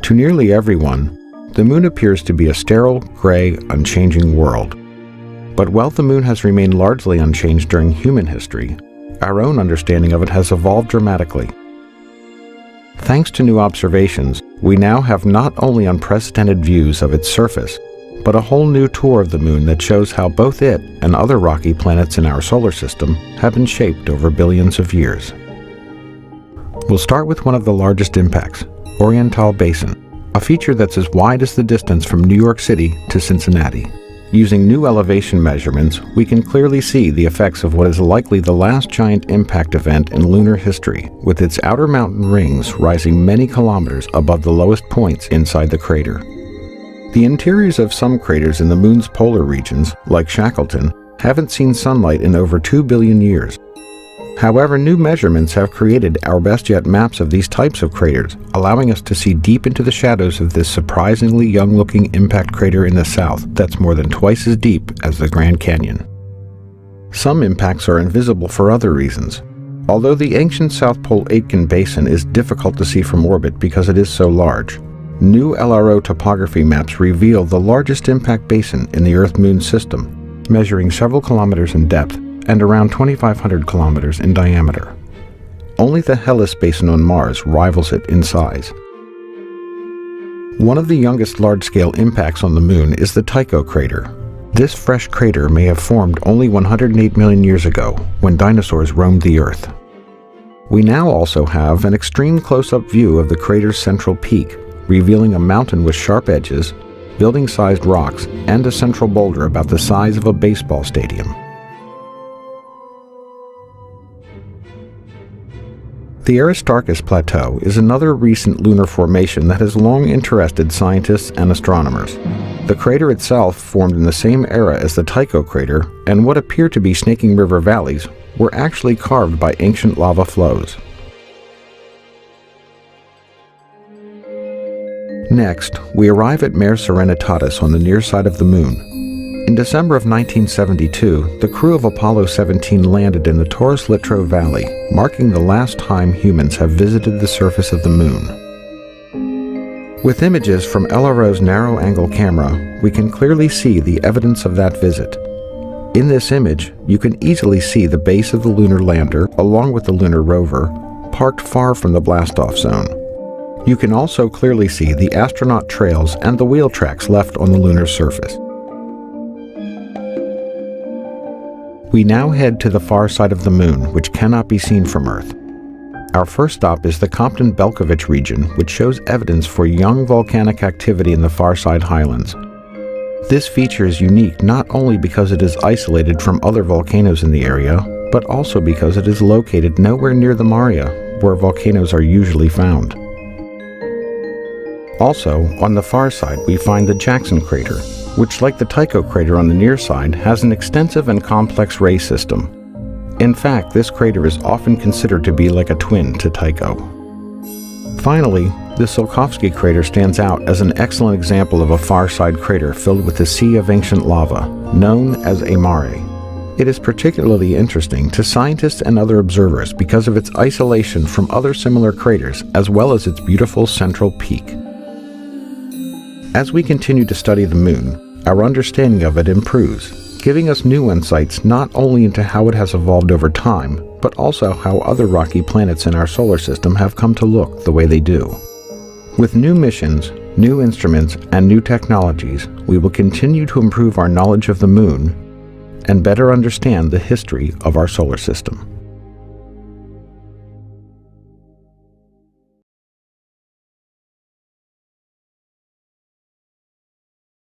To nearly everyone, the moon appears to be a sterile, gray, unchanging world. But while the moon has remained largely unchanged during human history, our own understanding of it has evolved dramatically. Thanks to new observations, we now have not only unprecedented views of its surface, but a whole new tour of the moon that shows how both it and other rocky planets in our solar system have been shaped over billions of years. We'll start with one of the largest impacts, Oriental Basin, a feature that's as wide as the distance from New York City to Cincinnati. Using new elevation measurements, we can clearly see the effects of what is likely the last giant impact event in lunar history, with its outer mountain rings rising many kilometers above the lowest points inside the crater. The interiors of some craters in the moon's polar regions, like Shackleton, haven't seen sunlight in over 2 billion years. However, new measurements have created our best yet maps of these types of craters, allowing us to see deep into the shadows of this surprisingly young-looking impact crater in the south that's more than twice as deep as the Grand Canyon. Some impacts are invisible for other reasons. Although the ancient South Pole Aitken Basin is difficult to see from orbit because it is so large, new LRO topography maps reveal the largest impact basin in the Earth-Moon system, measuring several kilometers in depth and around 2,500 kilometers in diameter. Only the Hellas Basin on Mars rivals it in size. One of the youngest large-scale impacts on the Moon is the Tycho crater. This fresh crater may have formed only 108 million years ago, when dinosaurs roamed the Earth. We now also have an extreme close-up view of the crater's central peak, revealing a mountain with sharp edges, building-sized rocks, and a central boulder about the size of a baseball stadium. The Aristarchus Plateau is another recent lunar formation that has long interested scientists and astronomers. The crater itself formed in the same era as the Tycho crater, and what appear to be snaking river valleys were actually carved by ancient lava flows. Next, we arrive at Mare Serenitatis on the near side of the Moon. In December of 1972, the crew of Apollo 17 landed in the Taurus Littrow Valley, marking the last time humans have visited the surface of the Moon. With images from LRO's narrow-angle camera, we can clearly see the evidence of that visit. In this image, you can easily see the base of the lunar lander, along with the lunar rover, parked far from the blastoff zone. You can also clearly see the astronaut trails and the wheel tracks left on the lunar surface. We now head to the far side of the Moon, which cannot be seen from Earth. Our first stop is the Compton-Belkovich region, which shows evidence for young volcanic activity in the far side highlands. This feature is unique not only because it is isolated from other volcanoes in the area, but also because it is located nowhere near the Maria, where volcanoes are usually found. Also, on the far side, we find the Jackson crater, which, like the Tycho crater on the near side, has an extensive and complex ray system. In fact, this crater is often considered to be like a twin to Tycho. Finally, the Tsiolkovsky crater stands out as an excellent example of a far-side crater filled with a sea of ancient lava, known as a mare. It is particularly interesting to scientists and other observers because of its isolation from other similar craters, as well as its beautiful central peak. As we continue to study the Moon, our understanding of it improves, giving us new insights not only into how it has evolved over time, but also how other rocky planets in our solar system have come to look the way they do. With new missions, new instruments, and new technologies, we will continue to improve our knowledge of the Moon and better understand the history of our solar system.